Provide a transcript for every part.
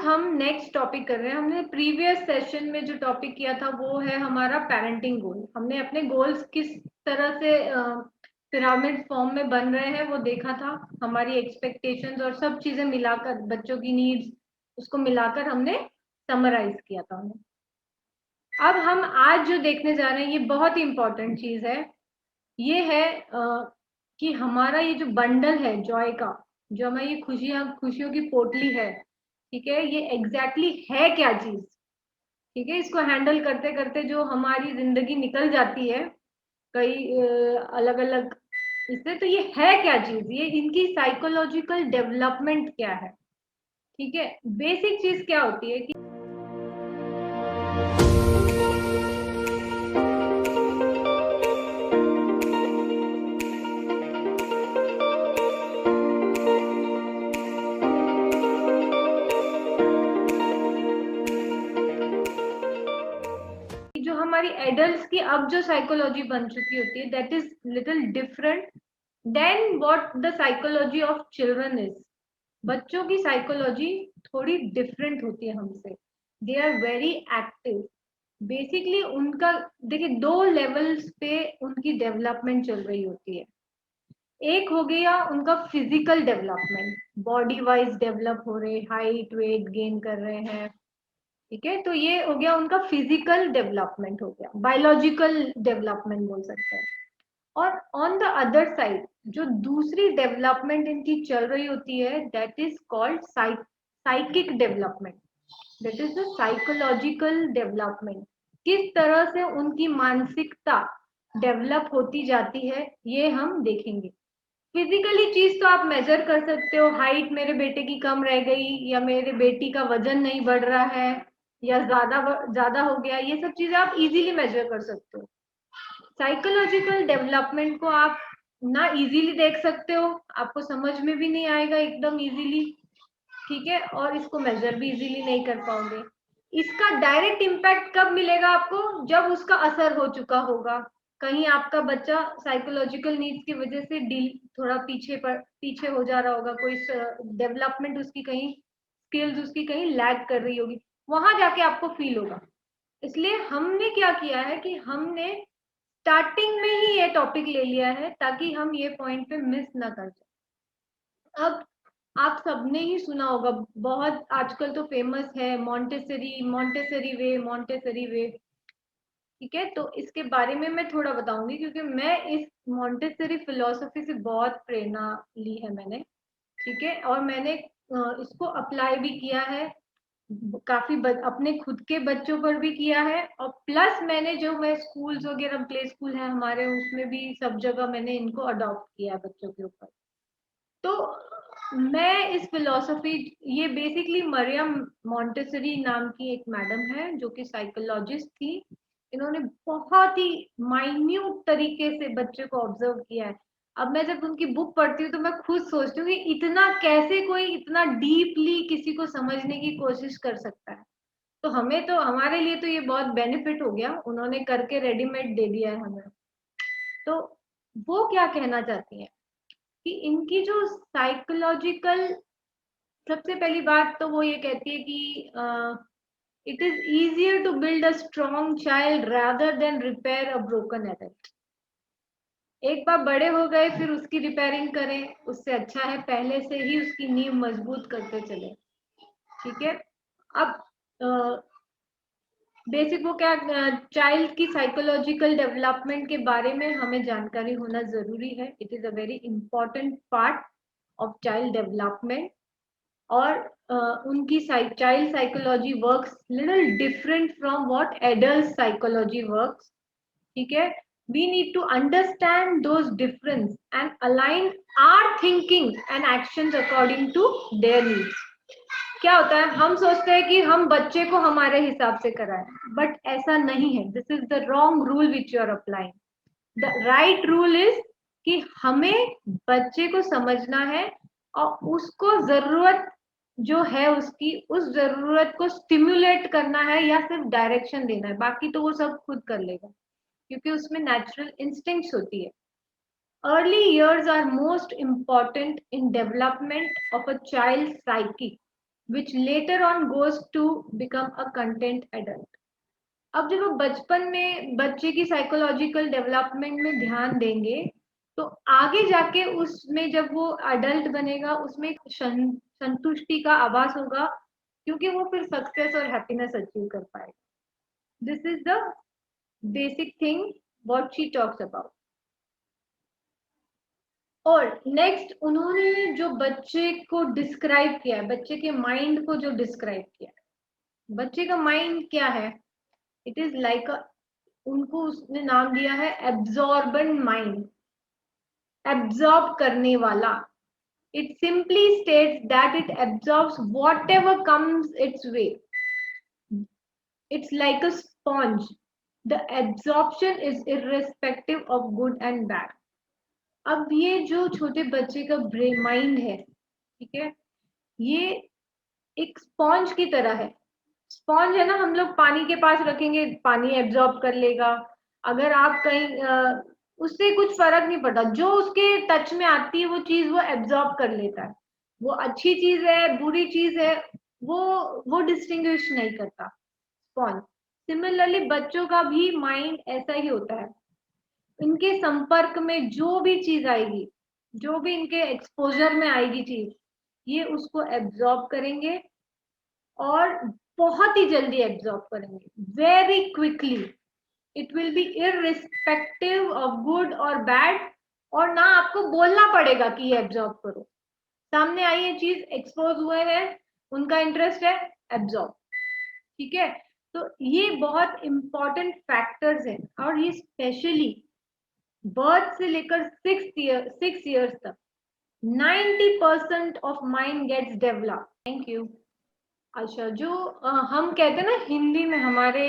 हम next topic कर रहे हैं। हमने प्रीवियस सेशन में जो टॉपिक किया था वो है हमारा पेरेंटिंग गोल। हमने अपने गोल्स किस तरह से पिरामिड फॉर्म में बन रहे हैं वो देखा था। हमारी एक्सपेक्टेशंस और सब चीजें मिलाकर, बच्चों की नीड्स, उसको मिलाकर हमने समराइज किया था हमने। अब हम आज जो देखने जा रहे हैं ये बहुत ही इंपॉर्टेंट चीज है। ये है कि हमारा ये जो बंडल है जॉय का, जो हमारी ये खुशियों की पोटली है, ठीक है, ये एग्जैक्टली है क्या चीज। ठीक है, इसको हैंडल करते करते जो हमारी जिंदगी निकल जाती है कई अलग अलग इससे, तो ये है क्या चीज, ये इनकी साइकोलॉजिकल डेवलपमेंट क्या है। ठीक है, बेसिक चीज क्या होती है कि जो हमारी एडल्ट्स की अब जो साइकोलॉजी बन चुकी होती है that is little different than what the psychology of children is. बच्चों की साइकोलॉजी थोड़ी डिफरेंट होती है हमसे। They are very active. Basically उनका देखिए दो लेवल्स पे उनकी डेवलपमेंट चल रही होती है। एक हो गया उनका physical development, body wise develop हो रहे, हाइट वेट गेन कर रहे हैं। ठीक है, तो ये हो गया उनका फिजिकल डेवलपमेंट, हो गया बायोलॉजिकल डेवलपमेंट बोल सकते हैं। और ऑन द अदर साइड जो दूसरी डेवलपमेंट इनकी चल रही होती है that is called psychic development, that is the psychological development. किस तरह से उनकी मानसिकता डेवलप होती जाती है ये हम देखेंगे। फिजिकली चीज तो आप मेजर कर सकते हो, हाइट मेरे बेटे की कम रह गई, या मेरे बेटी का वजन नहीं बढ़ रहा है, या ज्यादा ज्यादा हो गया, ये सब चीजें आप इजीली मेजर कर सकते हो। साइकोलॉजिकल डेवलपमेंट को आप ना इजीली देख सकते हो, आपको समझ में भी नहीं आएगा एकदम इजीली। ठीक है, और इसको मेजर भी इजीली नहीं कर पाओगे। इसका डायरेक्ट इम्पैक्ट कब मिलेगा आपको, जब उसका असर हो चुका होगा। कहीं आपका बच्चा साइकोलॉजिकल नीड्स की वजह से डील थोड़ा पीछे हो जा रहा होगा, कोई डेवलपमेंट उसकी कहीं, स्किल्स उसकी कहीं लैग कर रही होगी, वहां जाके आपको फील होगा। इसलिए हमने क्या किया है कि हमने स्टार्टिंग में ही ये टॉपिक ले लिया है ताकि हम ये पॉइंट पे मिस ना कर जाए। अब आप सबने ही सुना होगा, बहुत आजकल तो फेमस है मॉन्टेसरी वे। ठीक है, तो इसके बारे में मैं थोड़ा बताऊंगी क्योंकि मैं इस मॉन्टेसरी फिलोसफी से बहुत प्रेरणा ली है मैंने। ठीक है, और मैंने इसको अप्लाई भी किया है काफी अपने खुद के बच्चों पर भी किया है, और प्लस मैंने जो मैं स्कूल्स वगैरह, प्ले स्कूल है हमारे, उसमें भी सब जगह मैंने इनको अडॉप्ट किया है बच्चों के ऊपर। तो मैं इस फिलोसफी, ये बेसिकली मरियम मॉन्टेसरी नाम की एक मैडम है जो कि साइकोलॉजिस्ट थी। इन्होंने बहुत ही माइन्यूट तरीके से बच्चे को ऑब्जर्व किया है। अब मैं जब उनकी बुक पढ़ती हूँ तो मैं खुद सोचती हूँ कि इतना कैसे कोई इतना डीपली किसी को समझने की कोशिश कर सकता है। तो हमें तो, हमारे लिए तो ये बहुत बेनिफिट हो गया, उन्होंने करके रेडीमेड दे दिया है हमें। तो वो क्या कहना चाहती है कि इनकी जो साइकोलॉजिकल, सबसे पहली बात तो वो ये कहती है कि it is easier to build a strong child rather than repair a broken adult. एक बार बड़े हो गए फिर उसकी रिपेयरिंग करें, उससे अच्छा है पहले से ही उसकी नींव मजबूत करते चले। ठीक है, अब बेसिक वो क्या, चाइल्ड की साइकोलॉजिकल डेवलपमेंट के बारे में हमें जानकारी होना जरूरी है। It is a very important part of child development. और उनकी child psychology works little different from what adult psychology works. ठीक है, we need to understand those difference and align our thinking and actions according to their needs। क्या होता है, हम सोचते हैं कि हम बच्चे को हमारे हिसाब से कराएं, बट ऐसा नहीं है। This is the wrong rule which you are applying. The right rule is कि हमें बच्चे को समझना है और उसको जरूरत जो है उसकी, उस जरूरत को स्टिम्युलेट करना है या सिर्फ डायरेक्शन देना है, बाकी तो वो सब खुद कर लेगा क्योंकि उसमें नेचुरल इंस्टिंक्ट्स होती है। Early years are most important in development of a child's psyche which later on goes to become a content adult. अब जब हम बचपन में बच्चे की साइकोलॉजिकल डेवलपमेंट में ध्यान देंगे तो आगे जाके उसमें जब वो अडल्ट बनेगा उसमें एक संतुष्टि का आभास होगा, क्योंकि वो फिर सक्सेस और हैप्पीनेस अचीव कर पाएगा। This is the basic thing what she talks about. और नेक्स्ट उन्होंने जो बच्चे को डिस्क्राइब किया है, बच्चे के माइंड को जो डिस्क्राइब किया है, बच्चे का माइंड क्या है, इट इज लाइक अ, उनको उसने नाम दिया है एब्जॉर्बेंट माइंड, एब्जॉर्ब करने वाला। It simply states that it absorbs what ever comes it's way, it's like a sponge, the absorption is irrespective of good and bad. अब ये जो छोटे बच्चे का ब्रेन माइंड है, ठीक है, ये एक स्पॉन्ज की तरह है। स्पॉन्ज है ना, हम लोग पानी के पास रखेंगे पानी एब्जॉर्ब कर लेगा। अगर आप कहीं उससे कुछ फर्क नहीं पड़ता, जो उसके टच में आती है वो चीज वो एब्जॉर्ब कर लेता है। वो अच्छी चीज है बुरी चीज है, वो वो डिस्टिंग्विश नहीं करता स्पॉन्ज। सिमिलरली बच्चों का भी माइंड ऐसा ही होता है। इनके संपर्क में जो भी चीज आएगी, जो भी इनके एक्सपोजर में आएगी चीज, ये उसको एब्जॉर्ब करेंगे और बहुत ही जल्दी एब्जॉर्ब करेंगे, very quickly. It will be irrespective of good और बैड, और ना आपको बोलना पड़ेगा कि ये एब्जॉर्ब करो। सामने आई है चीज, एक्सपोज हुए हैं, उनका इंटरेस्ट है, एब्जॉर्ब। ठीक है, तो ये बहुत इंपॉर्टेंट फैक्टर्स हैं, और ये स्पेशली बर्थ से लेकर 6 ईयर्स तक 90% of mind gets develop. Thank you. अच्छा, जो हम कहते हैं ना हिंदी में, हमारे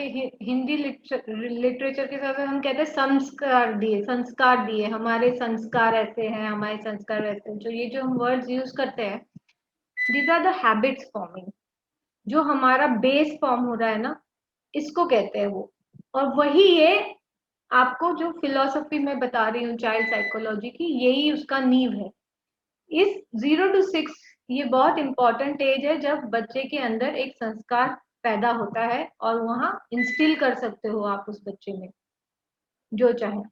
हिंदी लिटरेचर के साथ हम कहते हैं संस्कार दिए, संस्कार दिए, हमारे संस्कार ऐसे हैं, हमारे संस्कार वैसे हैं। जो ये जो हम वर्ड्स यूज करते हैं, these are the habits forming. जो हमारा बेस फॉर्म हो रहा है ना, इसको कहते हैं वो। और वही ये आपको जो फिलोसफी में बता रही हूँ चाइल्ड साइकोलॉजी की, यही उसका नींव है। इस 0 to 6 ये बहुत इंपॉर्टेंट एज है जब बच्चे के अंदर एक संस्कार पैदा होता है, और वहां इंस्टिल कर सकते हो आप उस बच्चे में जो चाहे।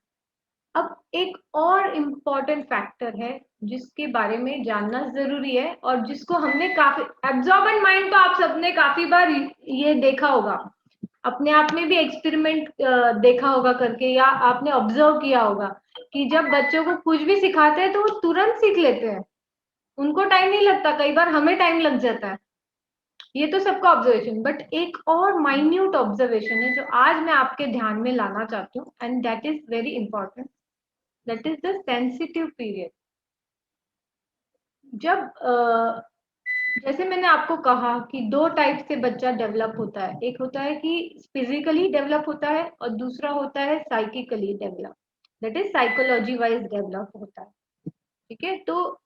अब एक और इम्पॉर्टेंट फैक्टर है जिसके बारे में जानना जरूरी है, और जिसको हमने काफी, एब्जॉर्बेंट माइंड तो आप सबने काफी बार ये देखा होगा, अपने आप में भी एक्सपेरिमेंट देखा होगा करके, या आपने ऑब्जर्व किया होगा कि जब बच्चों को कुछ भी सिखाते हैं तो वो तुरंत सीख लेते हैं, उनको टाइम नहीं लगता, कई बार हमें टाइम लग जाता है। ये तो सबका ऑब्जर्वेशन, बट एक और माइन्यूट ऑब्जर्वेशन है जो आज मैं आपके ध्यान में लाना चाहती हूँ, and that is very important, that is the sensitive period. जब जैसे मैंने आपको कहा कि 2 टाइप से बच्चा डेवलप होता है, एक होता है कि फिजिकली डेवलप होता है, और दूसरा होता है psychically develop, that is psychology wise develop होता है। ठीक है, तो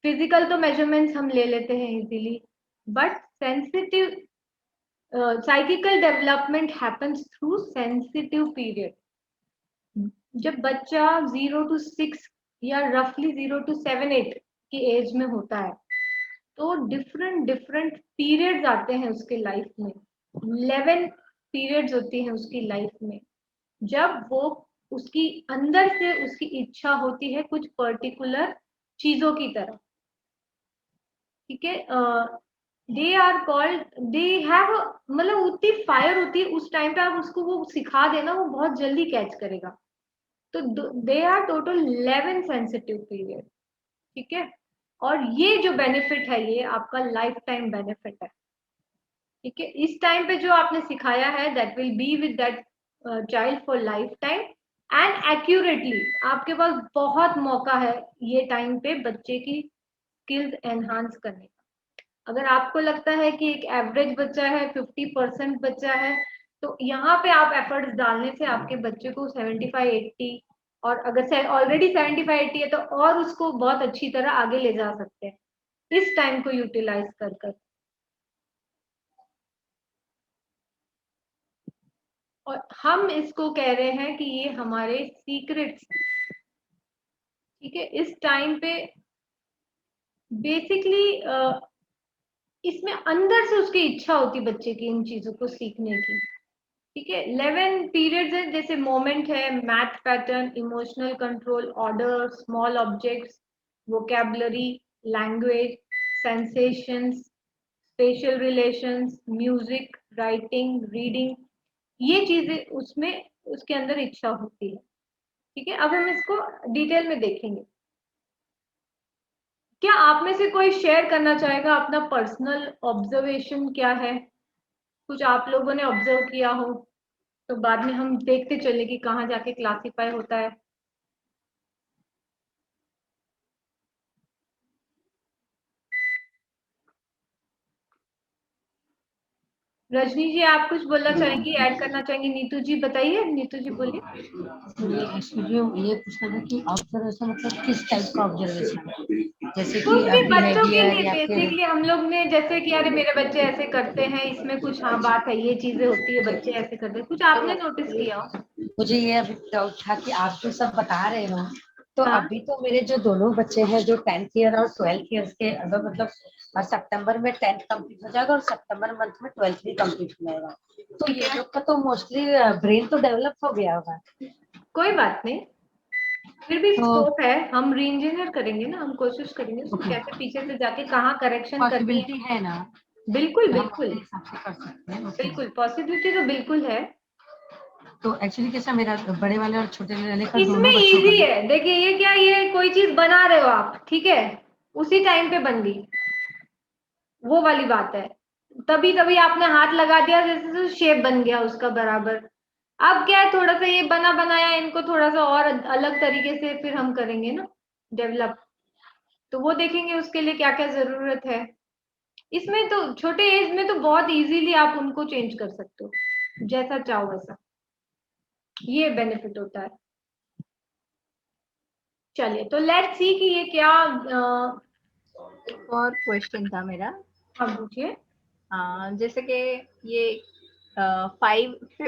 फिजिकल तो मेजरमेंट्स हम ले लेते हैं easily, but sensitive psychical development happens through sensitive period. जब बच्चा 0 to 6 या रफली 0 to 7-8 की एज में होता है, तो डिफरेंट डिफरेंट पीरियड्स आते हैं उसके लाइफ में। 11 पीरियड्स होती हैं उसकी लाइफ में, जब वो उसकी अंदर से उसकी इच्छा होती है कुछ पर्टिकुलर चीजों की तरफ। ठीक है, they are called, they have, मतलब उतनी फायर होती है उस टाइम पे, आप उसको वो सिखा देना वो बहुत जल्दी कैच करेगा। तो they are total 11 sensitive period. ठीक है, और ये जो बेनिफिट है ये आपका लाइफ टाइम बेनिफिट है। ठीक है, इस टाइम पे जो आपने सिखाया है that will be with that child for life time, and accurately आपके पास बहुत मौका है ये टाइम पे बच्चे की स्किल्स एनहांस करने का। अगर आपको लगता है कि एक एवरेज बच्चा है, 50% बच्चा है, तो यहाँ पे आप एफर्ट्स डालने से आपके बच्चे को 75-80, और अगर ऑलरेडी 75-80 है तो और उसको बहुत अच्छी तरह आगे ले जा सकते हैं इस टाइम को यूटिलाइज कर कर। और हम इसको कह रहे हैं कि ये हमारे सीक्रेट्स। ठीक है, इस टाइम पे बेसिकली इसमें अंदर से उसकी इच्छा होती बच्चे की इन चीजों को सीखने की। ठीक है, 11 पीरियड्स है, जैसे मोमेंट है, math pattern, emotional control, order, small objects, vocabulary, language, sensations, special relations, music, writing, reading, ये चीजें उसमें उसके अंदर इच्छा होती है। ठीक है, अब हम इसको डिटेल में देखेंगे। क्या आप में से कोई शेयर करना चाहेगा अपना पर्सनल ऑब्जर्वेशन क्या है, कुछ आप लोगों ने ऑब्जर्व किया हो, तो बाद में हम देखते चले कि कहाँ जाके क्लासिफाई होता है। रजनी जी, आप कुछ बोलना चाहेंगी, ऐड करना चाहेंगी? नीतू जी बताइए, नीतू जी बोलिए। मुझे ये पूछना था कि ऑब्जर्वेशन मतलब किस टाइप का ऑब्जर्वेशन, जैसे कि कुछ भी बच्चों के बिहेवियर लिए या फिर बेसिकली हम लोग ने जैसे कि अरे मेरे बच्चे ऐसे करते हैं, इसमें कुछ हाँ बात है, ये चीजें होती है, बच्चे ऐसे करते हैं, कुछ आपने नोटिस किया हो? मुझे ये अभी डाउट था कि आप जो सब बता रहे हो, तो हाँ, अभी तो मेरे जो दोनों बच्चे हैं जो 10th ईयर और 12th ईयर के, अगर मतलब सितंबर में 10th कंप्लीट हो जाएगा और सितंबर मंथ में 12th भी कंप्लीट हो जाएगा, तो ठीक ये है, लोग का तो मोस्टली ब्रेन तो डेवलप हो गया होगा। कोई बात नहीं, फिर भी तो स्कोप है, हम री इंजीनियर करेंगे ना, हम कोशिश करेंगे उसको ओके, कैसे पीछे से जाके कहाँ करेक्शन करनी है। पॉसिबिलिटी है ना बिल्कुल कि हम बिल्कुल, अपने हिसाब से कर सकते हैं? ओके। बिल्कुल पॉसिबिलिटी तो बिल्कुल है। तो एक्चुअली कैसा, मेरा बड़े वाले और छोटे वाले का इसमें दोनों बच्चों का इजी है, देखिए ये क्या, ये कोई चीज बना रहे हो आप, ठीक है, उसी टाइम पे बन गई, वो वाली बात है, तभी तभी आपने हाथ लगा दिया, जैसे तो शेप बन गया उसका बराबर। अब क्या है, थोड़ा सा ये बना बनाया, इनको थोड़ा सा और अलग तरीके से फिर हम करेंगे ना डेवलप, तो वो देखेंगे उसके लिए क्या क्या जरूरत है। इसमें तो छोटे एज में तो बहुत इजीली आप उनको चेंज कर सकते हो, जैसा चाहो वैसा, ये बेनिफिट होता है। चलिए, तो लेट्स सी कि ये क्या एक और क्वेश्चन था मेरा। हम पूछिए। जैसे कि ये 5th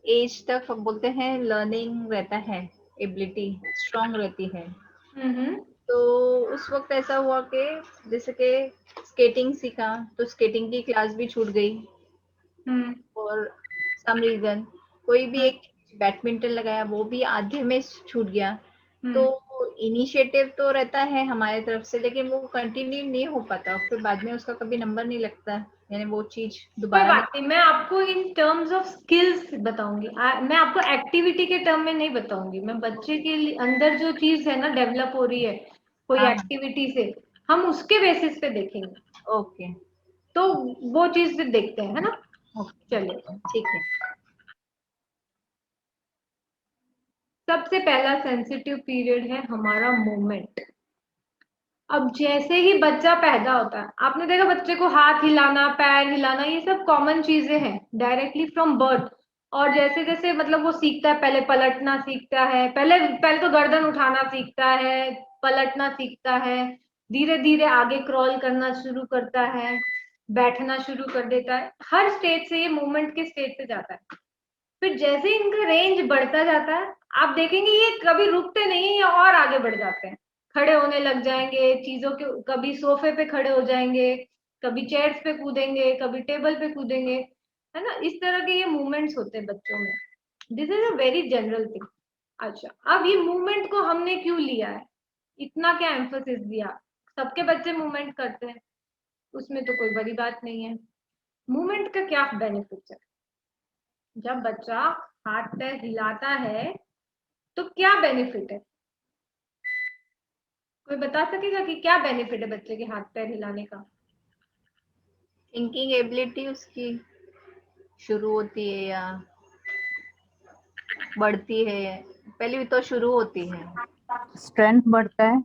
एज तक हम बोलते हैं लर्निंग रहता है, एबिलिटी स्ट्रांग रहती है। हम्म, तो उस वक्त ऐसा हुआ कि जैसे कि स्केटिंग सीखा तो स्केटिंग की क्लास भी छूट गई, हम्म, और सम रीजन कोई भी हम्म, एक बैडमिंटन लगाया वो भी आधे में छूट गया। तो हम्म। इनिशिएटिव तो रहता है हमारे तरफ से, लेकिन वो कंटिन्यू नहीं हो पाता, फिर बाद में उसका कभी नंबर नहीं लगता, यानी वो चीज कोई दोबारा बात नहीं। नहीं, मैं आपको इन टर्म्स ऑफ स्किल्स बताऊंगी, मैं आपको एक्टिविटी के टर्म में नहीं बताऊंगी, मैं बच्चे के अंदर जो चीज है ना डेवलप हो रही है कोई हाँ हाँ, एक्टिविटी से, हम उसके बेसिस पे देखेंगे, ओके तो वो चीज फिर देखते हैं, है ना। चलिए, ओके ठीक है। सबसे पहला सेंसिटिव पीरियड है हमारा मोमेंट। अब जैसे ही बच्चा पैदा होता है, आपने देखा बच्चे को हाथ हिलाना, पैर हिलाना, ये सब कॉमन चीजें हैं डायरेक्टली फ्रॉम बर्थ। और जैसे जैसे मतलब वो सीखता है, पहले पलटना सीखता है, पहले पहले तो गर्दन उठाना सीखता है, पलटना सीखता है, धीरे धीरे आगे क्रॉल करना शुरू करता है, बैठना शुरू कर देता है, हर स्टेज से ये मूवमेंट के स्टेज पे जाता है। फिर जैसे ही इनका रेंज बढ़ता जाता है, आप देखेंगे ये कभी रुकते नहीं, ये और आगे बढ़ जाते हैं, खड़े होने लग जाएंगे चीजों के, कभी सोफे पे खड़े हो जाएंगे, कभी चेयर्स पे कूदेंगे, कभी टेबल पे कूदेंगे, है ना, इस तरह के ये मूवमेंट्स होते हैं बच्चों में। This is a very general thing. अच्छा, अब ये मूवमेंट को हमने क्यों लिया है, इतना क्या एम्फोसिस दिया, सबके बच्चे मूवमेंट करते हैं, उसमें तो कोई बड़ी बात नहीं है। मूवमेंट का क्या बेनिफिट है, जब बच्चा हाथ पैर हिलाता है तो क्या बेनिफिट है, कोई बता सकेगा कि क्या बेनिफिट है बच्चे के हाथ पैर हिलाने का? थिंकिंग एबिलिटी उसकी शुरू होती है या बढ़ती है? पहले भी तो शुरू होती है, स्ट्रेंथ बढ़ता है।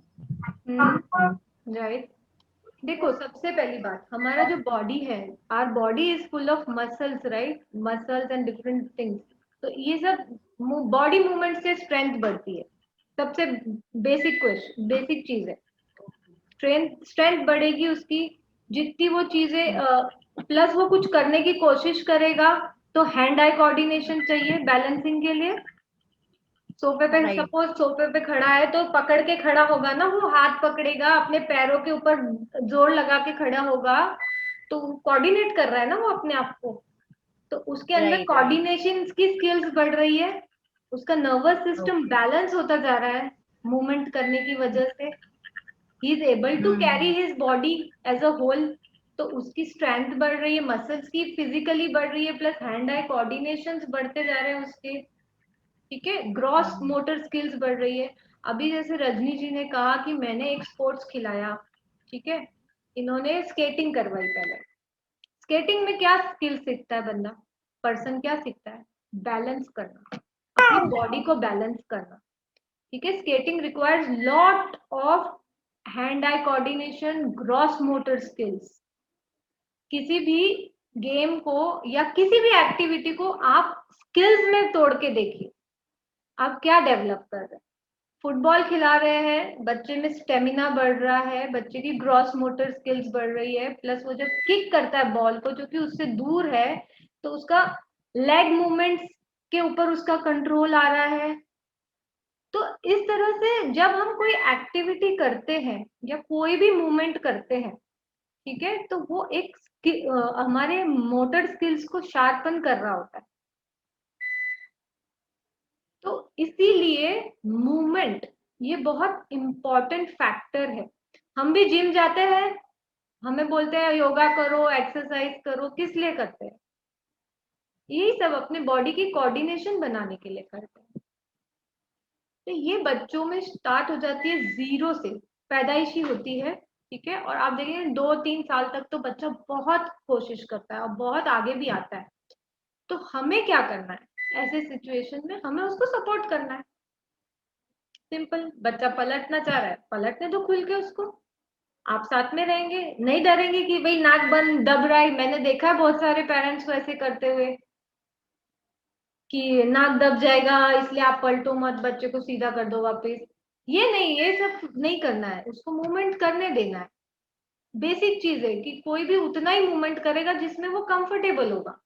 राइट। देखो, सबसे पहली बात, हमारा जो बॉडी है, our body is full of muscles, right, muscles and different things, तो ये सब बॉडी मूवमेंट से स्ट्रेंथ बढ़ती है, सबसे बेसिक क्वेश्चन, बेसिक चीज है। स्ट्रेंथ स्ट्रेंथ बढ़ेगी उसकी, जितनी वो चीजें प्लस वो कुछ करने की कोशिश करेगा, तो हैंड आई कोऑर्डिनेशन चाहिए बैलेंसिंग के लिए। सोफे पे, राइट, सपोज सोफे पे खड़ा है तो पकड़ के खड़ा होगा ना, वो हाथ पकड़ेगा, अपने पैरों के ऊपर जोर लगा के खड़ा होगा, तो कोऑर्डिनेट कर रहा है ना वो अपने आप को, तो उसके अंदर Right, कोऑर्डिनेशन की स्किल्स बढ़ रही है, उसका नर्वस सिस्टम बैलेंस होता जा रहा है मूवमेंट करने की वजह से, he is able to carry his body as a whole, तो उसकी स्ट्रेंथ बढ़ रही है, मसल्स की फिजिकली बढ़ रही है, प्लस हैंड आई कोऑर्डिनेशन बढ़ते जा रहे हैं उसके, ठीक है, ग्रॉस मोटर स्किल्स बढ़ रही है। अभी जैसे रजनी जी ने कहा कि मैंने एक स्पोर्ट्स खिलाया, ठीक है, इन्होंने स्केटिंग करवाई पहले, स्केटिंग में क्या स्किल सीखता है बंदा, पर्सन क्या सीखता है, बैलेंस करना, अपनी बॉडी को बैलेंस करना, ठीक है। Skating requires lot of hand eye coordination, gross motor skills. किसी भी गेम को या किसी भी एक्टिविटी को आप स्किल्स में तोड़ के देखिए, आप क्या डेवलप कर रहे हैं। फुटबॉल खिला रहे हैं, बच्चे में स्टेमिना बढ़ रहा है, बच्चे की ग्रॉस मोटर स्किल्स बढ़ रही है, प्लस वो जब किक करता है बॉल को जो कि उससे दूर है, तो उसका लेग मूवमेंट्स के ऊपर उसका कंट्रोल आ रहा है। तो इस तरह से जब हम कोई एक्टिविटी करते हैं या कोई भी मूवमेंट करते हैं, ठीक है, तो वो एक हमारे मोटर स्किल्स को शार्पन कर रहा होता है। तो इसीलिए मूवमेंट ये बहुत इंपॉर्टेंट फैक्टर है। हम भी जिम जाते हैं, हमें बोलते हैं योगा करो, एक्सरसाइज करो, किस लिए करते हैं, यही सब अपने बॉडी की कोऑर्डिनेशन बनाने के लिए करते हैं। तो ये बच्चों में स्टार्ट हो जाती है, जीरो से पैदाइशी होती है, ठीक है, और आप देखिए 2-3 साल तक तो बच्चा बहुत कोशिश करता है और बहुत आगे भी आता है। तो हमें क्या करना है ऐसे सिचुएशन में, हमें उसको सपोर्ट करना है। सिंपल, बच्चा पलटना चाह रहा है, पलटने दो खुल के उसको, आप साथ में रहेंगे, नहीं डरेंगे कि भाई नाक बंद दब रहा है। मैंने देखा है बहुत सारे पेरेंट्स को ऐसे करते हुए कि नाक दब जाएगा इसलिए आप पलटो मत, बच्चे को सीधा कर दो वापस। ये नहीं, ये सब नहीं करना है, उसको मूवमेंट करने देना है। बेसिक चीज है कि कोई भी उतना ही मूवमेंट करेगा जिसमें वो कंफर्टेबल होगा।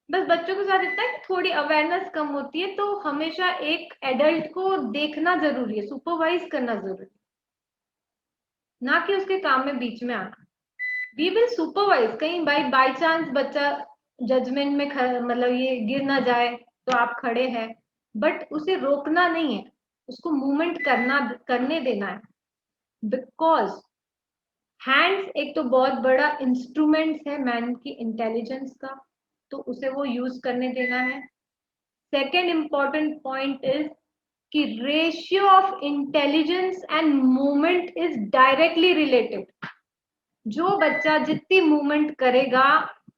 बस बच्चों के साथ इतना है कि थोड़ी अवेयरनेस कम होती है, तो हमेशा एक एडल्ट को देखना जरूरी है, सुपरवाइज करना जरूरी है, ना कि उसके काम में बीच में आना। वी विल सुपरवाइज, कहीं बाई चांस बच्चा जजमेंट में मतलब ये गिर ना जाए तो आप खड़े हैं, बट उसे रोकना नहीं है, उसको मूवमेंट करने देना है। बिकॉज हैंड्स एक तो बहुत बड़ा इंस्ट्रूमेंट है मैन की इंटेलिजेंस का, तो उसे वो यूज करने देना है। सेकेंड इंपॉर्टेंट पॉइंट इज कि ratio of intelligence and movement is directly related. जो बच्चा जितनी मूवमेंट करेगा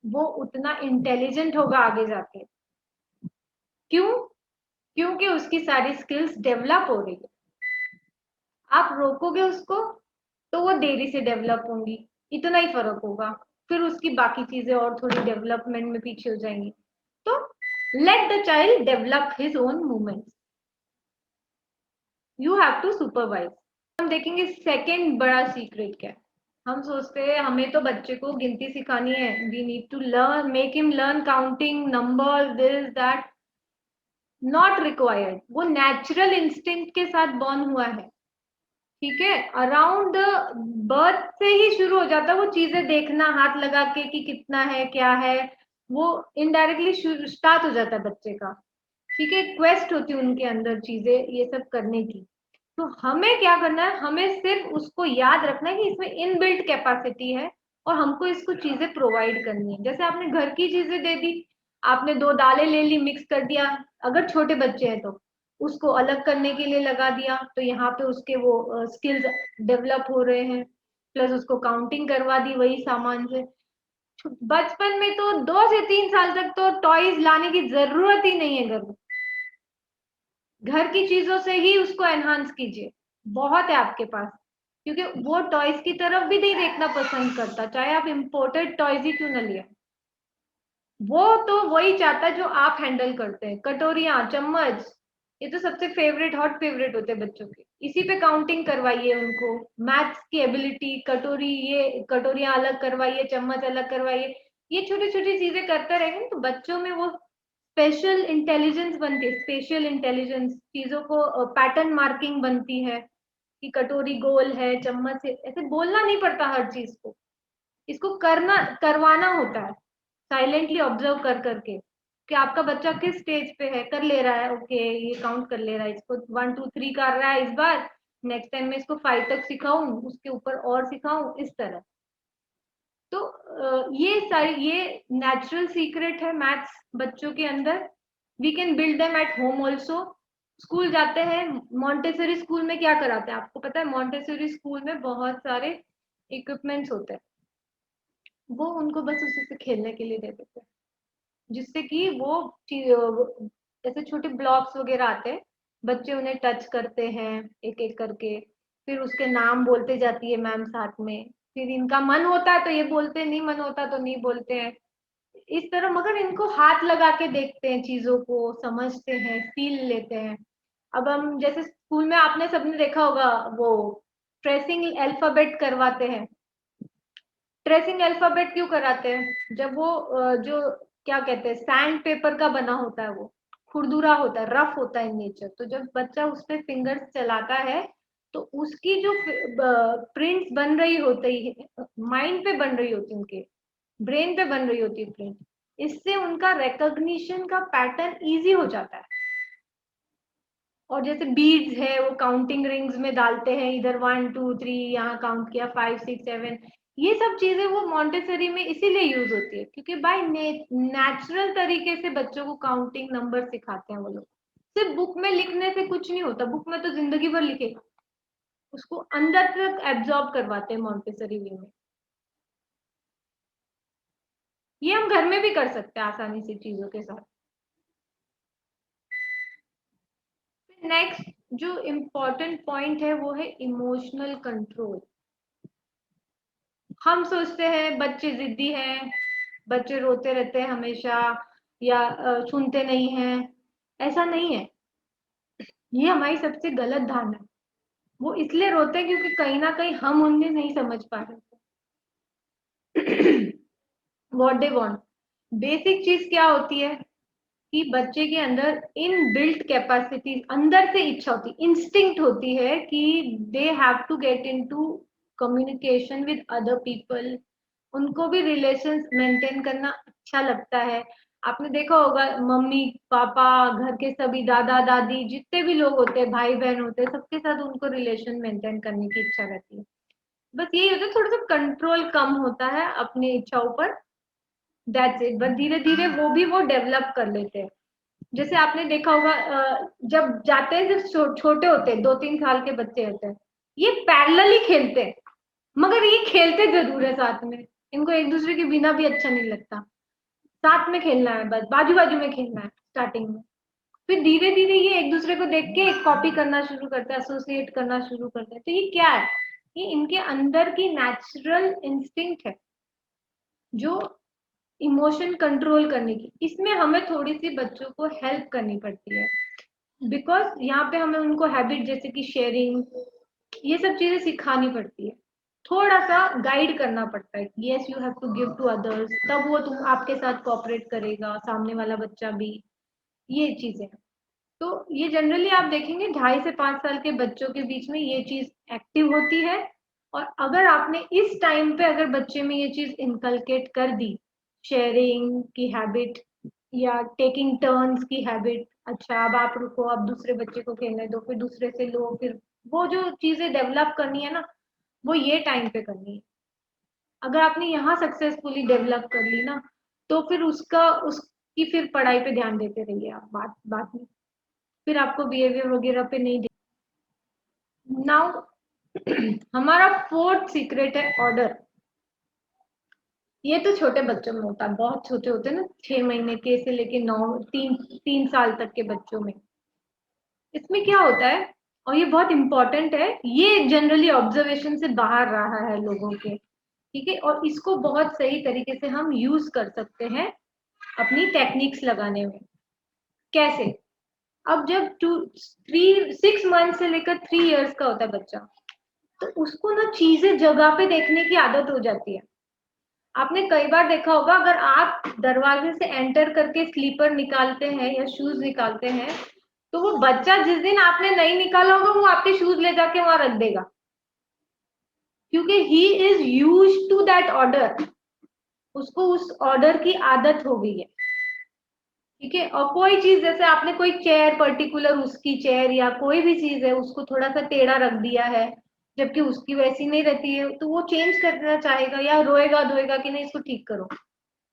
वो उतना इंटेलिजेंट होगा आगे जाके। क्यों? क्योंकि उसकी सारी स्किल्स डेवलप हो रही है। आप रोकोगे उसको तो वो देरी से डेवलप होंगी, इतना ही फर्क होगा, फिर उसकी बाकी चीजें और थोड़ी डेवलपमेंट में पीछे हो जाएंगी। तो let the child develop his own movements, you have to supervise. हम देखेंगे सेकेंड बड़ा सीक्रेट क्या है। हम सोचते हैं हमें तो बच्चे को गिनती सिखानी है, we need to learn, make him learn counting numbers, this that. Not required, वो नेचुरल इंस्टिंक्ट के साथ बॉर्न हुआ है, ठीक है, अराउंड बर्थ से ही शुरू हो जाता है वो चीजें देखना, हाथ लगा के कि कितना है क्या है, वो इनडायरेक्टली स्टार्ट हो जाता है बच्चे का, ठीक है, क्वेस्ट होती है उनके अंदर चीजें ये सब करने की। तो हमें क्या करना है, हमें सिर्फ उसको याद रखना है कि इसमें इनबिल्ट कैपेसिटी है और हमको इसको चीजें प्रोवाइड करनी है। जैसे आपने घर की चीजें दे दी, आपने 2 दालें ले ली मिक्स कर दिया, अगर छोटे बच्चे हैं तो उसको अलग करने के लिए लगा दिया, तो यहाँ पे उसके वो स्किल्स डेवलप हो रहे हैं, प्लस उसको काउंटिंग करवा दी वही सामान से। बचपन में तो 2 से 3 साल तक तो टॉयज लाने की जरूरत ही नहीं है घर में, घर की चीजों से ही उसको एनहांस कीजिए, बहुत है आपके पास, क्योंकि वो टॉयज की तरफ भी नहीं देखना पसंद करता, चाहे आप इम्पोर्टेड टॉयज ही क्यों ना लिया, वो तो वही चाहता है जो आप हैंडल करते हैं। कटोरियां, चम्मच, ये तो सबसे फेवरेट, हॉट फेवरेट होते हैं बच्चों के, इसी पे काउंटिंग करवाइए उनको, मैथ्स की एबिलिटी, कटोरी, ये कटोरियां अलग करवाइए, चम्मच अलग करवाइए, ये छोटी छोटी चीजें करते रहेंगे तो बच्चों में वो स्पेशल इंटेलिजेंस बनती है, स्पेशल इंटेलिजेंस, चीजों को पैटर्न मार्किंग बनती है कि कटोरी गोल है, चम्मच है, ऐसे बोलना नहीं पड़ता हर चीज को, इसको करवाना होता है, साइलेंटली ऑब्जर्व कर करके कि आपका बच्चा किस स्टेज पे है, कर ले रहा है, ओके ये काउंट कर ले रहा है, इसको 1 2 3 कर रहा है इस बार, नेक्स्ट टाइम मैं इसको 5 तक सिखाऊं, उसके ऊपर और सिखाऊं, इस तरह। तो ये नेचुरल सीक्रेट है मैथ्स बच्चों के अंदर। We can build them at home also. School जाते हैं, मॉन्टेसरी स्कूल में क्या कराते हैं आपको पता है? मॉन्टेसरी स्कूल में बहुत सारे इक्विपमेंट्स होते हैं, वो उनको बस उसी से खेलने के लिए दे देते हैं, जिससे कि वो जैसे छोटे ब्लॉक्स वगैरह आते हैं, बच्चे उन्हें टच करते हैं एक एक करके, फिर उसके नाम बोलते जाती है मैम साथ में, फिर इनका मन होता है तो ये बोलते हैं, नहीं मन होता तो नहीं बोलते हैं, इस तरह। मगर इनको हाथ लगा के देखते हैं, चीजों को समझते हैं, फील लेते हैं। अब हम जैसे स्कूल में आपने सबने देखा होगा, वो ट्रेसिंग अल्फाबेट करवाते हैं। ट्रेसिंग अल्फाबेट क्यों कराते हैं? जब वो जो क्या कहते हैं, सैंड पेपर का बना होता है, वो खुरदुरा होता है, रफ होता है इन नेचर, तो जब बच्चा उस पर फिंगर्स चलाता है तो उसकी जो प्रिंट्स बन रही होती है, माइंड पे बन रही होती है, उनके ब्रेन पे बन रही होती है प्रिंट, इससे उनका रिकॉग्निशन का पैटर्न इजी हो जाता है। और जैसे बीड्स है, वो काउंटिंग रिंग्स में डालते हैं, इधर 1 2 3 यहाँ काउंट किया, 5 6 7, ये सब चीजें वो मॉन्टेसरी में इसीलिए यूज होती है क्योंकि बाय नेचुरल तरीके से बच्चों को काउंटिंग नंबर सिखाते हैं वो लोग। सिर्फ बुक में लिखने से कुछ नहीं होता, बुक में तो जिंदगी भर लिखेगा, उसको अंदर तक एब्जॉर्ब करवाते हैं मॉन्टेसरी वे में। ये हम घर में भी कर सकते हैं आसानी से चीजों के साथ। नेक्स्ट जो इम्पोर्टेंट पॉइंट है वो है इमोशनल कंट्रोल। हम सोचते हैं बच्चे जिद्दी हैं, बच्चे रोते रहते हैं हमेशा, या सुनते नहीं हैं। ऐसा नहीं है, ये हमारी सबसे गलत धारणा है। वो इसलिए रोते हैं क्योंकि कहीं ना कहीं हम उन्हें नहीं समझ पा रहे व्हाट दे वांट। बेसिक चीज क्या होती है कि बच्चे के अंदर इन बिल्ट कैपेसिटी, अंदर से इच्छा होती, इंस्टिंक्ट होती है कि they have to get into communication with other people. उनको भी रिलेशंस मेंटेन करना अच्छा लगता है। आपने देखा होगा मम्मी पापा, घर के सभी दादा दादी, जितने भी लोग होते हैं, भाई बहन होते हैं, सबके साथ उनको रिलेशन मेंटेन करने की इच्छा रहती है। बस यही होता है, थोड़ा सा कंट्रोल कम होता है अपनी इच्छाओं पर, दैट्स इट। बट धीरे धीरे वो भी वो डेवलप कर लेते हैं। जैसे आपने देखा होगा जब जाते हैं, जब छोटे होते हैं, 2 3 साल के बच्चे होते हैं, ये पैरेलली खेलते हैं, मगर ये खेलते जरूर है साथ में। इनको एक दूसरे के बिना भी अच्छा नहीं लगता, साथ में खेलना है, बस बाजू बाजू में खेलना है स्टार्टिंग में। फिर धीरे धीरे ये एक दूसरे को देख के कॉपी करना शुरू करता है, एसोसिएट करना शुरू करता है। तो ये क्या है? ये इनके अंदर की नेचुरल इंस्टिंक्ट है, जो इमोशन कंट्रोल करने की। इसमें हमें थोड़ी सी बच्चों को हेल्प करनी पड़ती है, बिकॉज यहाँ पे हमें उनको हैबिट जैसे कि शेयरिंग, ये सब चीजें सिखानी पड़ती है, थोड़ा सा गाइड करना पड़ता है। Yes you have to give to others, तब वो तुम आपके साथ कोऑपरेट करेगा, सामने वाला बच्चा भी, ये चीजें। तो ये जनरली आप देखेंगे 2.5 से 5 साल के बच्चों के बीच में ये चीज एक्टिव होती है। और अगर आपने इस टाइम पे अगर बच्चे में ये चीज इनकलकेट कर दी, शेयरिंग की हैबिट या टेकिंग टर्न्स की हैबिट, अच्छा अब आप रुको, अब दूसरे बच्चे को खेलने दो, फिर दूसरे से लो, फिर वो जो चीजें डेवलप करनी है ना, वो ये टाइम पे करनी है। अगर आपने यहाँ सक्सेसफुली डेवलप कर ली ना, तो फिर उसकी फिर पढ़ाई पे ध्यान देते रहिए आप, बात में फिर आपको बिहेवियर वगैरह पे नहीं। नाउ हमारा 4th सीक्रेट है ऑर्डर। ये तो छोटे बच्चों में होता है, बहुत छोटे होते हैं ना, 6 महीने के से लेके 3 साल तक के बच्चों में। इसमें क्या होता है, और ये बहुत इंपॉर्टेंट है, ये जनरली ऑब्जर्वेशन से बाहर रहा है लोगों के, ठीक है, और इसको बहुत सही तरीके से हम यूज कर सकते हैं अपनी टेक्निक्स लगाने में। कैसे? अब जब 6 मंथ से लेकर 3 इयर्स का होता है बच्चा, तो उसको ना चीजें जगह पे देखने की आदत हो जाती है। आपने कई बार देखा होगा, अगर आप दरवाजे से एंटर करके स्लीपर निकालते हैं या शूज निकालते हैं, तो वो बच्चा जिस दिन आपने नहीं निकाला होगा, वो आपके शूज ले जाके वहां रख देगा, क्योंकि he is use to that order, उसको उस ऑर्डर की आदत हो गई है। ठीक है, और कोई चीज जैसे आपने कोई चेयर पर्टिकुलर उसकी चेयर या कोई भी चीज है उसको थोड़ा सा टेढ़ा रख दिया है जबकि उसकी वैसी नहीं रहती है, तो वो चेंज करना चाहेगा या रोएगा धोएगा कि नहीं इसको ठीक करो।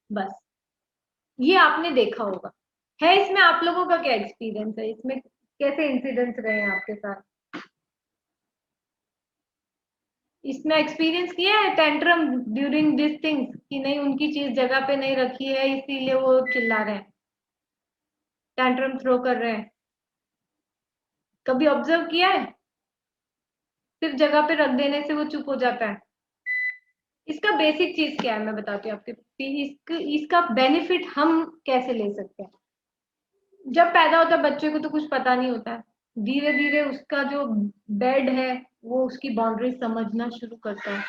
बस ये आपने देखा होगा। है इसमें आप लोगों का क्या एक्सपीरियंस है, इसमें कैसे इंसिडेंट्स रहे हैं आपके साथ? इसमें एक्सपीरियंस किया है टेंट्रम ड्यूरिंग दिस थिंग्स कि नहीं उनकी चीज जगह पे नहीं रखी है इसीलिए वो चिल्ला रहे हैं, टेंट्रम थ्रो कर रहे हैं? कभी ऑब्जर्व किया है? सिर्फ जगह पे रख देने से वो चुप हो जाता है? इसका बेसिक चीज क्या है मैं बताती हूँ आपके, इसका बेनिफिट हम कैसे ले सकते हैं। जब पैदा होता है बच्चे को तो कुछ पता नहीं होता है, धीरे धीरे उसका जो बेड है वो उसकी बाउंड्री समझना शुरू करता है।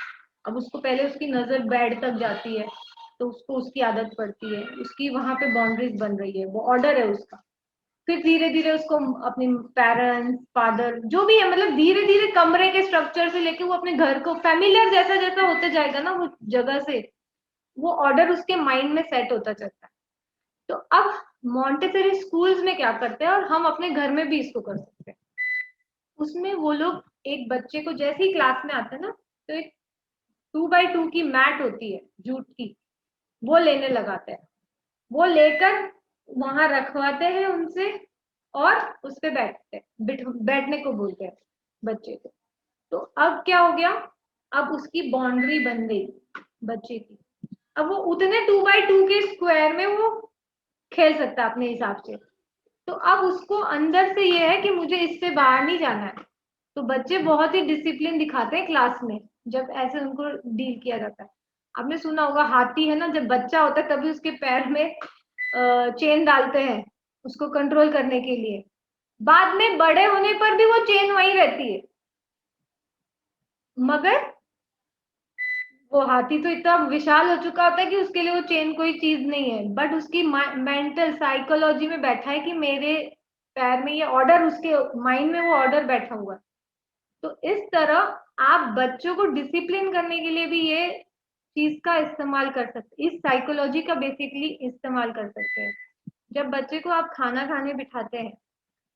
अब उसको पहले उसकी नजर बेड तक जाती है तो उसको उसकी आदत पड़ती है, उसकी वहां पे बाउंड्रीज बन रही है, वो ऑर्डर है उसका। फिर धीरे धीरे उसको अपने पेरेंट्स फादर जो भी है मतलब धीरे धीरे कमरे के स्ट्रक्चर से लेके वो अपने घर को फैमिलियर जैसा जैसा होते जाएगा ना वो जगह से, वो ऑर्डर उसके माइंड में सेट होता चलता है। तो अब मॉन्टेसरी स्कूल्स में क्या करते हैं और हम अपने घर में भी इसको कर सकते हैं। उसमें वो लोग एक बच्चे को जैसे ही क्लास में आते हैं ना तो एक 2x2 की मैट होती है जूट की, वो लेने लगाते हैं, वो लेकर वहां रखवाते हैं उनसे और उस पे बैठने को बोलते हैं बच्चे को। तो अब क्या हो गया, अब उसकी बाउंड्री बन गई बच्चे की, अब वो उतने 2x2 के स्क्वायर में वो खेल सकता है अपने हिसाब से। तो अब उसको अंदर से ये है कि मुझे इससे बाहर नहीं जाना है। तो बच्चे बहुत ही डिसिप्लिन दिखाते हैं क्लास में जब ऐसे उनको डील किया जाता है। आपने सुना होगा हाथी है ना, जब बच्चा होता है तभी उसके पैर में चेन डालते हैं उसको कंट्रोल करने के लिए, बाद में बड़े होने पर भी वो चेन वहीं रहती है। मगर वो हाथी तो इतना विशाल हो चुका होता है कि उसके लिए वो चेन कोई चीज नहीं है, बट उसकी मेंटल साइकोलॉजी में बैठा है कि मेरे पैर में ये ऑर्डर, उसके माइंड में वो ऑर्डर बैठा हुआ है। तो इस तरह आप बच्चों को डिसिप्लिन करने के लिए भी ये चीज का इस्तेमाल कर सकते, इस साइकोलॉजी का बेसिकली इस्तेमाल कर सकते हैं। जब बच्चे को आप खाना खाने बिठाते हैं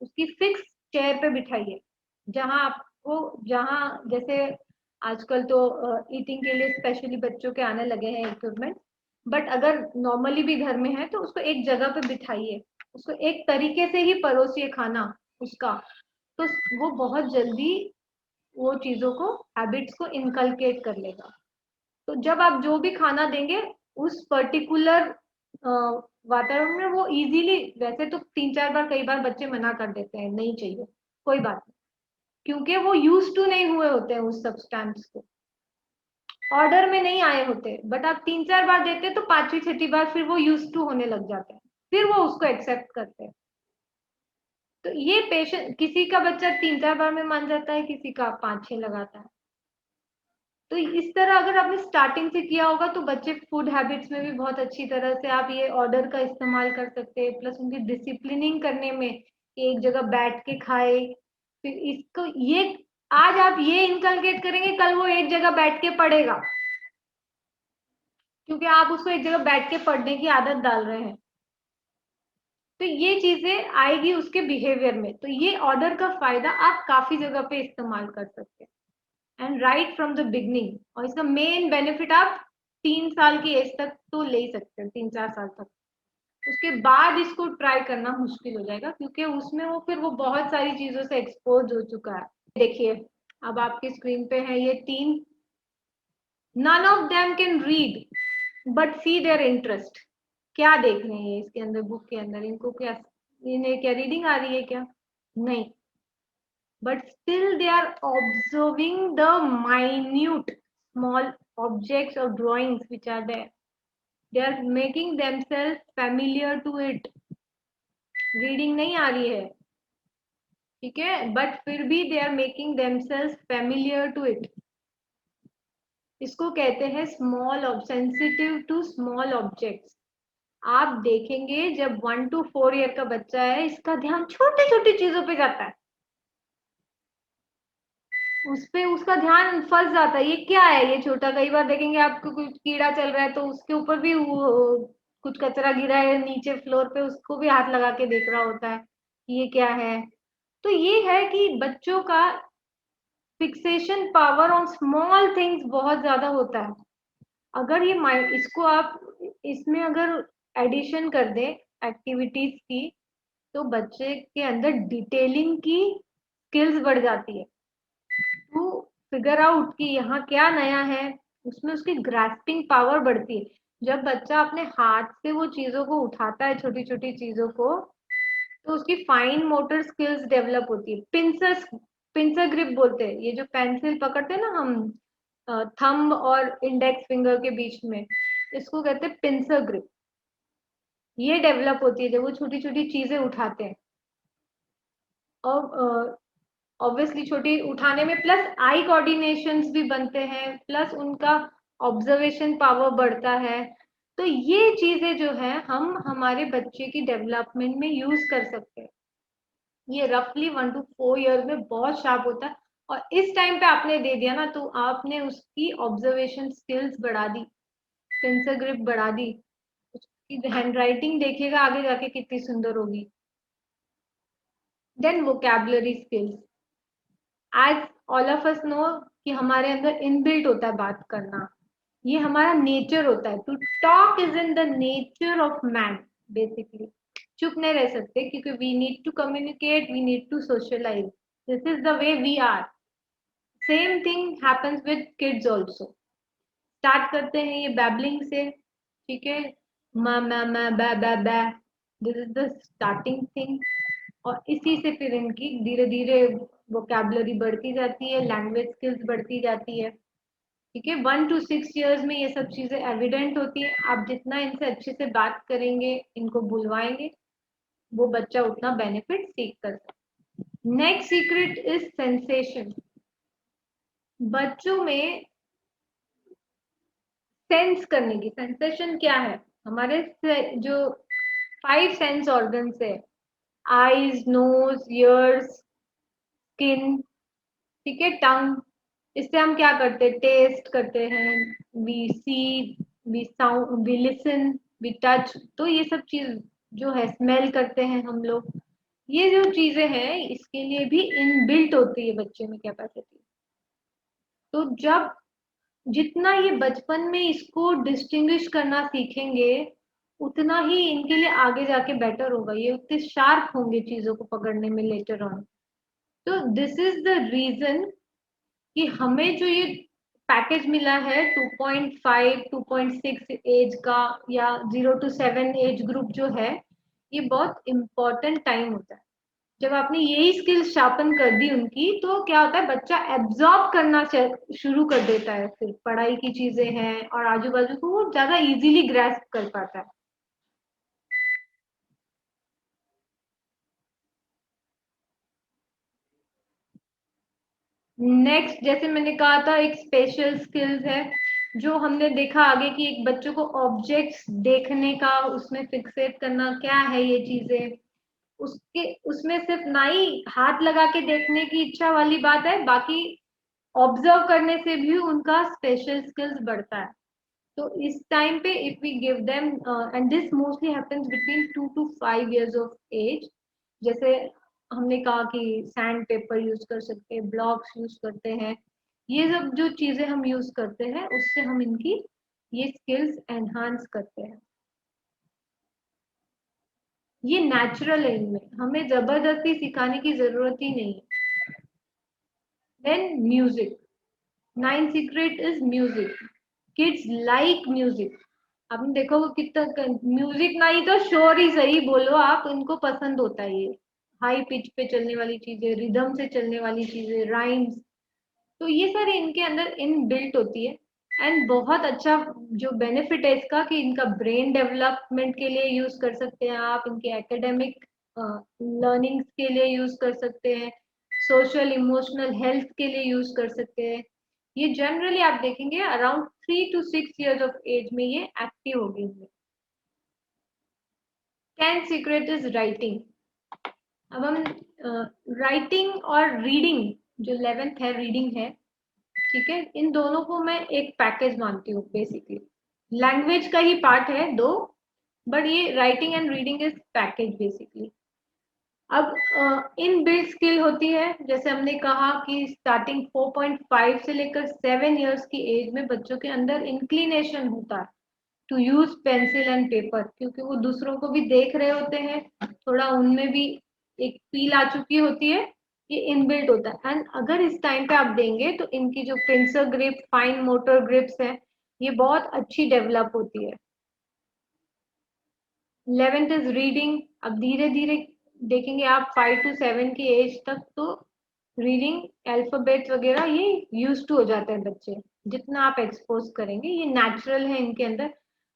उसकी फिक्स चेयर पे बिठाइए, जहां आपको, जहां जैसे आजकल तो ईटिंग के लिए स्पेशली बच्चों के आने लगे हैं इक्विपमेंट, बट अगर नॉर्मली भी घर में है तो उसको एक जगह पे बिठाइए, उसको एक तरीके से ही परोसिए खाना उसका, तो वो बहुत जल्दी वो चीजों को, हैबिट्स को इनकलकेट कर लेगा। तो जब आप जो भी खाना देंगे उस पर्टिकुलर वातावरण में वो इजीली, वैसे तो 3-4 बार कई बार बच्चे मना कर देते हैं नहीं चाहिए, कोई बात नहीं, क्योंकि वो यूज टू नहीं हुए होते हैं उस सब्सटेंस को, ऑर्डर में नहीं आए होते। बट आप 3-4 बार देते हैं तो 5वीं-6ठी बार फिर वो यूज टू होने लग जाते हैं, फिर वो उसको एक्सेप्ट करते हैं। तो ये पेशेंट, किसी का बच्चा 3-4 बार में मान जाता है, किसी का 5-6 लगाता है। तो इस तरह अगर आपने स्टार्टिंग से किया होगा तो बच्चे फूड हैबिट्स में भी बहुत अच्छी तरह से आप ये ऑर्डर का इस्तेमाल कर सकते हैं, प्लस उनकी डिसिप्लिनिंग करने में कि एक जगह बैठ के खाए। फिर इसको ये आज आप ये इनकलकेट करेंगे, कल वो एक जगह बैठ के पढ़ेगा, क्योंकि आप उसको एक जगह बैठ के पढ़ने की आदत डाल रहे हैं। तो ये चीजें आएगी उसके बिहेवियर में। तो ये ऑर्डर का फायदा आप काफी जगह पे इस्तेमाल कर सकते हैं and right from the beginning. और इसका मेन बेनिफिट आप 3 साल की एज तक तो ले ही सकते हैं, 3-4 साल तक। उसके बाद इसको ट्राई करना मुश्किल हो जाएगा क्योंकि उसमें वो फिर वो बहुत सारी चीजों से एक्सपोज हो चुका है। देखिए अब आपकी स्क्रीन पे है ये 3, none of them can read but see their interest. क्या देख रहे हैं इसके अंदर, बुक के अंदर, इनको क्या, इन्हें क्या रीडिंग आ रही है क्या? नहीं, but still they are observing the minute small objects or drawings which are there. They are making themselves familiar to it. Reading नहीं आ रही है, ठीक है, बट फिर भी they are making themselves familiar to it. इसको कहते हैं small, sensitive to small objects. आप देखेंगे जब 1 to 4 ईयर का बच्चा है, इसका ध्यान छोटी छोटी चीजों पे जाता है। उस पे उसका ध्यान फंस जाता है, ये क्या है ये छोटा। कई बार देखेंगे आपको कुछ कीड़ा चल रहा है तो उसके ऊपर भी कुछ कचरा गिरा है नीचे फ्लोर पे, उसको भी हाथ लगा के देख रहा होता है कि ये क्या है। तो ये है कि बच्चों का fixation power on small things बहुत ज्यादा होता है। अगर ये माइंड इसको आप इसमें अगर एडिशन कर दें एक्टिविटीज की, तो बच्चे के अंदर डिटेलिंग की स्किल्स बढ़ जाती है, टू फिगर आउट कि यहाँ क्या नया है। उसमें उसकी ग्रास्पिंग पावर बढ़ती है। जब बच्चा अपने हाथ से वो चीजों को उठाता है, छोटी छोटी चीजों को, तो उसकी फाइन मोटर स्किल्स डेवलप होती है। पिंसर ग्रिप बोलते हैं, ये जो पेंसिल पकड़ते हैं ना हम थंब और इंडेक्स फिंगर के बीच में, इसको कहते हैं पिंसर ग्रिप। ये डेवलप होती है जब वो छोटी छोटी चीजें उठाते हैं। और ऑब्वियसली छोटी उठाने में प्लस आई कोऑर्डिनेशंस भी बनते हैं, प्लस उनका ऑब्जर्वेशन पावर बढ़ता है। तो ये चीजें जो है हम हमारे बच्चे की डेवलपमेंट में यूज कर सकते हैं। ये रफली 1 to 4 years में बहुत शार्प होता है। और इस टाइम पे आपने दे दिया ना, तो आपने उसकी ऑब्जर्वेशन स्किल्स बढ़ा दी, पेंसिल ग्रिप बढ़ा दी, उसकी हैंड राइटिंग देखिएगा आगे जाके कितनी सुंदर होगी। Then vocabulary skills, as all of us know कि हमारे अंदर इनबिल्ट होता है बात करना, ये हमारा नेचर होता है। To talk is in the nature of man basically. चुप नहीं रह सकते क्योंकि we need to communicate, we need to socialise, this is the way we are. Same thing happens with kids also. Start करते हैं ये बैबलिंग से, ठीक है, मा बै बै बै, this is the starting thing. और इसी से फिर इनकी धीरे धीरे वोकैबुलरी बढ़ती जाती है, लैंग्वेज स्किल्स बढ़ती जाती है, ठीक है। 1 to 6 years में ये सब चीजें एविडेंट होती है। आप जितना इनसे अच्छे से बात करेंगे, इनको बुलवाएंगे, वो बच्चा उतना बेनिफिट सीख कर सकता है। Next secret is sensation. बच्चों में सेंस करने की, सेंसेशन क्या है, हमारे जो 5 सेंस ऑर्गन्स है, आईज, नोज, ईयर्स, स्किन, ठीक है, टंग, इससे हम क्या करते हैं, टेस्ट करते हैं, we see, we sound, we listen, we touch. तो ये सब चीज जो है, स्मेल करते हैं हम लोग, ये जो चीजें हैं इसके लिए भी इनबिल्ट होती है बच्चे में कैपेसिटी। तो जब जितना ये बचपन में इसको डिस्टिंग्विश करना सीखेंगे, उतना ही इनके लिए आगे जाके बेटर होगा, ये उतने शार्प होंगे चीजों को पकड़ने में लेटर ऑन। तो दिस इज द रीजन कि हमें जो ये पैकेज मिला है 2.5 2.6 एज का, या 0 to 7 एज ग्रुप जो है, ये बहुत इम्पोर्टेंट टाइम होता है। जब आपने यही स्किल्स शार्पन कर दी उनकी, तो क्या होता है, बच्चा एब्जॉर्ब करना शुरू कर देता है, फिर पढ़ाई की चीजें हैं और आजू बाजू को वो ज्यादा इजीली ग्रैस्प कर पाता है। नेक्स्ट, जैसे मैंने कहा था, एक स्पेशल स्किल्स है जो हमने देखा आगे कि एक बच्चों को ऑब्जेक्ट्स देखने का, उसमें फिक्सेट करना, क्या है ये चीजें, उसके उसमें सिर्फ ना ही हाथ लगा के देखने की इच्छा वाली बात है, बाकी ऑब्जर्व करने से भी उनका स्पेशल स्किल्स बढ़ता है। तो इस टाइम पे if we give them, and this mostly happens between 2 to 5 years of age. जैसे हमने कहा कि सैंड पेपर यूज कर सकते हैं, ब्लॉक्स यूज करते हैं, ये सब जो चीजें हम यूज करते हैं उससे हम इनकी ये स्किल्स एनहांस करते हैं। ये नेचुरल है, इनमें हमें जबरदस्ती सिखाने की जरूरत ही नहीं है। Then music, 9th secret is music. Kids like music. आपने देखा वो कितना म्यूजिक, ना ही तो शोर ही सही बोलो आप, इनको पसंद होता है ये हाई पिच पे चलने वाली चीजें, रिदम से चलने वाली चीजें, राइम्स। तो ये सारी इनके अंदर इन बिल्ट होती है। एंड बहुत अच्छा जो बेनिफिट है इसका कि इनका ब्रेन डेवलपमेंट के लिए यूज कर सकते हैं आप, इनके एकेडमिक लर्निंग्स के लिए यूज कर सकते हैं, सोशल इमोशनल हेल्थ के लिए यूज कर सकते हैं। ये जनरली आप देखेंगे around 3 to 6 years of age में ये एक्टिव होगी। 10th secret is writing. अब हम राइटिंग और रीडिंग जो 11th है रीडिंग है, ठीक है, इन दोनों को मैं एक पैकेज मानती हूँ बेसिकली। लैंग्वेज का ही पार्ट है दो, बट ये writing and reading is package basically. अब इन बिल्ड स्किल होती है, जैसे हमने कहा कि स्टार्टिंग 4.5 से लेकर 7 इयर्स की एज में बच्चों के अंदर इंक्लिनेशन होता है to use pencil and paper, क्योंकि वो दूसरों को भी देख रहे होते हैं, थोड़ा उनमें भी एक फील आ चुकी होती है, ये इनबिल्ट होता है। एंड अगर इस टाइम पे आप देंगे तो इनकी जो pincer grip, fine motor grips है, ये बहुत अच्छी डेवलप होती है। 11th is reading. अब धीरे धीरे देखेंगे आप 5 to 7 की एज तक तो रीडिंग, अल्फाबेट वगैरह ये यूज टू हो जाते हैं बच्चे, जितना आप एक्सपोज करेंगे, ये नेचुरल है इनके अंदर।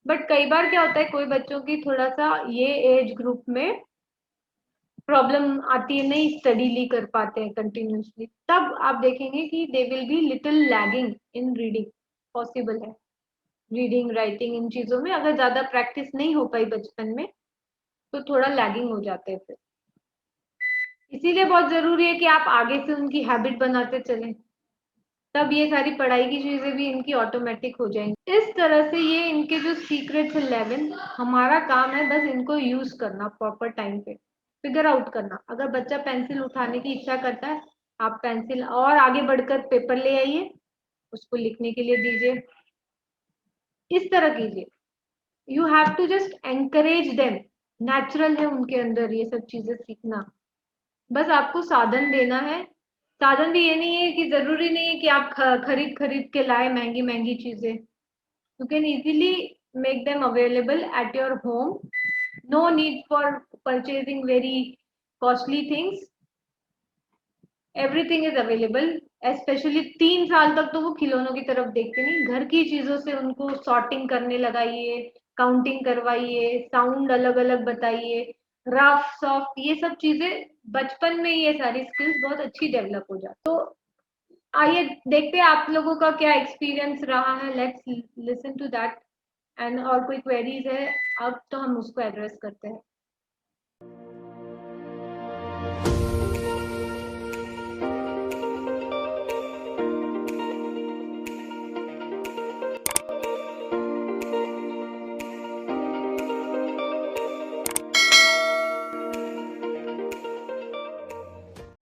बट कई बार क्या होता है, कोई बच्चों की थोड़ा सा ये एज ग्रुप में प्रॉब्लम आती है, नहीं स्टडीली कर पाते हैं कंटिन्यूसली, तब आप देखेंगे कि they will be little lagging in reading. Possible है रीडिंग, राइटिंग, इन चीजों में अगर ज्यादा प्रैक्टिस नहीं हो पाई बचपन में तो थोड़ा लैगिंग हो जाते हैं फिर। इसीलिए बहुत जरूरी है कि आप आगे से उनकी हैबिट बनाते चलें, तब ये सारी पढ़ाई की चीजें भी इनकी ऑटोमेटिक हो जाएंगी। इस तरह से ये इनके जो सीक्रेट्स 11, हमारा काम है बस इनको यूज करना, प्रॉपर टाइम पे फिगर आउट करना। अगर बच्चा पेंसिल उठाने की इच्छा करता है, आप पेंसिल और आगे बढ़कर पेपर ले आइए, उसको लिखने के लिए दीजिए, इस तरह कीजिए। You have to just encourage them, natural है उनके अंदर ये सब चीजें सीखना, बस आपको साधन देना है। साधन भी ये नहीं है कि जरूरी नहीं है कि आप खरीद खरीद के लाए महंगी महंगी चीजें, you can easily make them available at your home, no need for purchasing very costly things, everything is available. Specially 3 साल तक तो वो खिलौनों की तरफ देखते नहीं, घर की चीजों से उनको सॉर्टिंग करने लगाइए, काउंटिंग करवाइए, साउंड अलग अलग बताइए, रफ सॉफ्ट, ये सब चीजें बचपन में ये सारी स्किल्स बहुत अच्छी डेवलप हो जाती। तो आइए देखते हैं आप लोगों का क्या एक्सपीरियंस रहा है, let's listen to that. And और कोई क्वेरीज है अब तो हम उसको एड्रेस करते हैं।